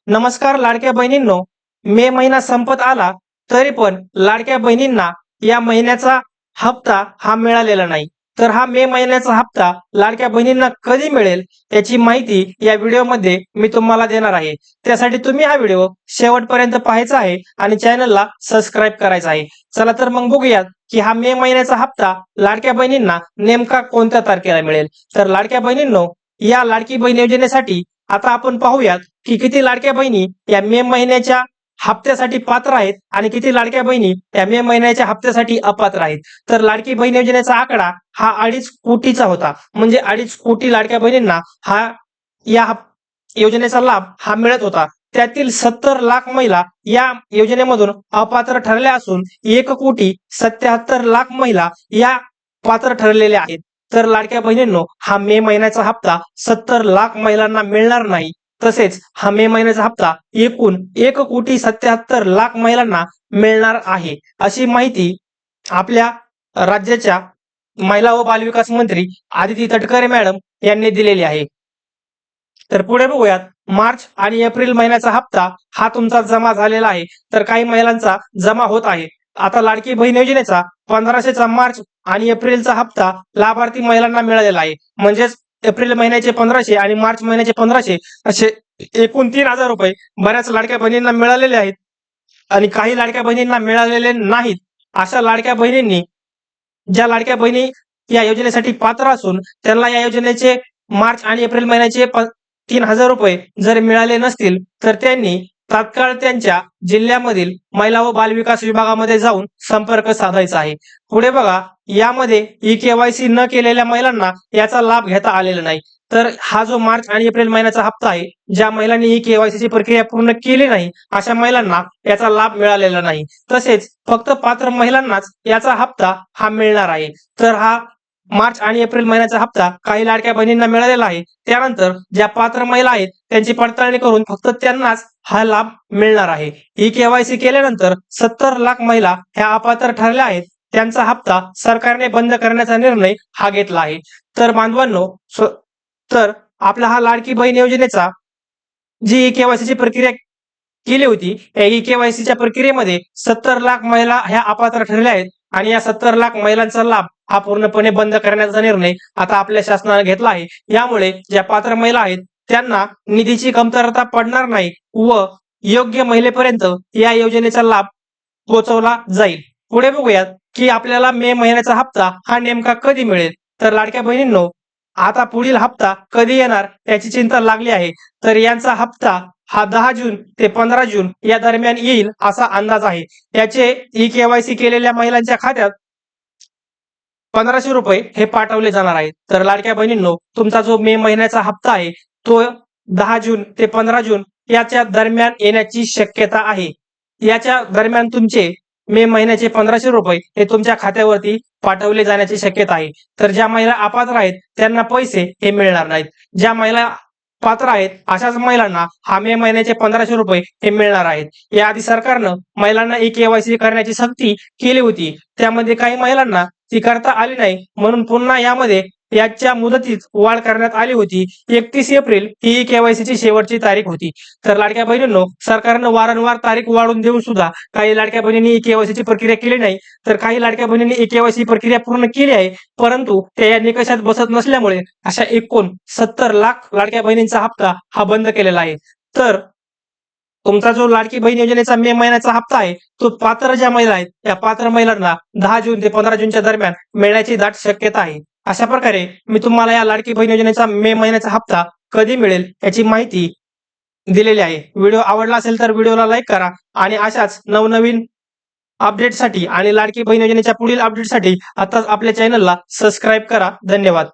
नमस्कार लाडक्या बहिणींनो, मे महिना संपत आला तरी पण लाडक्या बहिणींना या महिन्याचा हप्ता हा मिळालेला नाही। तर हा मे महिन्याचा हप्ता लाडक्या बहिणींना कधी मिळेल याची माहिती या व्हिडिओमध्ये मी तुम्हाला देणार आहे। त्यासाठी तुम्ही हा व्हिडिओ शेवटपर्यंत पाहायचा आहे आणि चॅनलला सबस्क्राईब करायचं आहे। चला तर मग बघूयात की हा मे महिन्याचा हप्ता लाडक्या बहिणींना नेमका कोणत्या तारखेला मिळेल। तर लाडक्या बहिणींनो, या लाडकी बहीण योजनेसाठी आता आपण पाहूयात की किती लाडक्या बहिणी या मे महिन्याच्या हप्त्यासाठी पात्र आहेत आणि किती लाडक्या बहिणी या मे महिन्याच्या हप्त्यासाठी अपात्र आहेत। तर लाडकी बहीण योजनेचा आकडा हा 2.5 कोटीचा होता, म्हणजे 2.5 कोटी लाडक्या बहिणींना या योजनेचा लाभ हा मिळत होता। त्यातील 70 लाख महिला या योजनेमधून अपात्र ठरल्या असून 1,77,00,000 महिला या पात्र ठरलेल्या आहेत। तर लाडक्या बहिणींनो, हा मे महिन्याचा हप्ता 70 लाख महिलांना मिळणार नाही, तसेच हा मे महिन्याचा हप्ता एकूण 1,77,00,000 महिलांना मिळणार आहे, अशी माहिती आपल्या राज्याच्या महिला व बालविकास मंत्री आदिती तटकरे मॅडम यांनी दिलेली आहे। तर पुढे बघूयात, मार्च आणि एप्रिल महिन्याचा हप्ता हा तुमचा जमा झालेला आहे। तर काही महिलांचा जमा होत आहे। आता लाडकी बहीण योजनेचा 1500चा मार्च आणि एप्रिलचा हप्ता लाभार्थी महिलांना मिळालेला आहे। म्हणजेच एप्रिल महिन्याचे 1500 आणि मार्च महिन्याचे 1500 असे एकूण 3000 रुपये बऱ्याच लाडक्या बहिणींना मिळालेले आहेत आणि काही लाडक्या बहिणींना मिळालेले नाहीत। अशा लाडक्या बहिणींनी, ज्या लाडक्या बहिणी या योजनेसाठी पात्र असून त्यांना या योजनेचे मार्च आणि एप्रिल महिन्याचे 3000 रुपये जर मिळाले नसतील तर त्यांनी तात्काळ त्यांच्या जिल्ह्यामधील महिला व बालविकास विभागामध्ये जाऊन संपर्क साधायचा आहे। पुढे बघा, यामध्ये ई-केवायसी न केलेल्या महिलांना याचा लाभ घेता आलेला नाही। तर हा जो मार्च आणि एप्रिल महिन्याचा हप्ता आहे, ज्या महिलांनी ई-केवायसी ची प्रक्रिया पूर्ण केली नाही अशा महिलांना याचा लाभ मिळालेला नाही। तसेच फक्त पात्र महिलांनाच याचा हप्ता हा मिळणार आहे। तर हा मार्च आणि एप्रिल महिन्याचा हप्ता काही लाडक्या बहिणींना मिळालेला आहे। त्यानंतर ज्या पात्र महिला आहेत त्यांची पडताळणी करून फक्त त्यांनाच हा लाभ मिळणार आहे। ई-केवायसी केल्यानंतर 70 लाख महिला ह्या अपात्र ठरल्या आहेत, त्यांचा हप्ता सरकारने बंद करण्याचा निर्णय हा घेतला आहे। तर बांधवांनो, तर आपला हा लाडकी बहीण योजनेचा जी ई-केवायसी ची प्रक्रिया केली होती, या ई-केवायसी च्या प्रक्रियेमध्ये 70 लाख महिला ह्या अपात्र ठरल्या आहेत आणि या 70 लाख महिलांचा लाभ हा पूर्णपणे बंद करण्याचा निर्णय आता आपल्या शासनाने घेतला आहे। यामुळे ज्या पात्र महिला आहेत त्यांना निधीची कमतरता पडणार नाही व योग्य महिलेपर्यंत या योजनेचा लाभ पोहोचवला जाईल। पुढे बघूयात की आपल्याला मे महिन्याचा हप्ता हा नेमका कधी मिळेल। तर लाडक्या बहिणींनो, आता पुढील हप्ता कधी येणार याची चिंता लागली आहे। तर यांचा हप्ता हा 10 जून ते 15 जून या दरम्यान येईल असा अंदाज आहे। याचे ई-केवायसी केलेल्या महिलांच्या खात्यात 1500 रुपये हे पाठवले जाणार आहेत। तर लाडक्या बहिणींनो, तुमचा जो मे महिन्याचा हप्ता आहे तो 10 जून ते 15 जून याच्या दरम्यान येण्याची शक्यता आहे। याच्या दरम्यान तुमचे मे महिन्याचे 1500 रुपये हे तुमच्या खात्यावरती पाठवले जाण्याची शक्यता आहे। तर ज्या महिला अपात्र आहेत त्यांना पैसे हे मिळणार नाहीत। ज्या महिला पात्र आहेत अशाच महिलांना हा मे महिन्याचे 1500 रुपये हे मिळणार आहेत। याआधी सरकारनं महिलांना ई-केवायसी करण्याची सक्ती केली होती, त्यामध्ये काही महिलांना ती करता आली नाही, म्हणून पुन्हा यामध्ये याच्या मुदतीत वाढ करण्यात आली होती। 31 एप्रिल ही ई-केवायसी ची शेवटची तारीख होती। तर लाडक्या बहिणींनो, सरकारनं वारंवार तारीख वाढवून देऊन सुद्धा काही लाडक्या बहिणींनी ई-केवायसी ची प्रक्रिया केली नाही, तर काही लाडक्या बहिणींनी ई-केवायसी प्रक्रिया पूर्ण केली आहे, परंतु त्या या निकषात बसत नसल्यामुळे अशा एकूण 70 लाख लाडक्या बहिणींचा हप्ता हा बंद केलेला आहे। तर तुमचा जो लाडकी बहीण योजनेचा मे महिन्याचा हप्ता आहे तो पात्र ज्या महिला आहेत त्या पात्र महिलांना 10 जून ते 15 जूनच्या दरम्यान मिळण्याची दाट शक्यता आहे। अशा प्रकारे मी तुम्हाला या लाडकी बहीण योजनेचा मे महिन्याचा हप्ता कधी मिळेल याची माहिती दिलेली आहे। व्हिडिओ आवडला असेल तर व्हिडिओला लाईक करा आणि अशाच नवनवीन अपडेटसाठी आणि लाडकी बहीण योजनेच्या पुढील अपडेटसाठी आताच आपल्या चॅनलला सबस्क्राईब करा। धन्यवाद।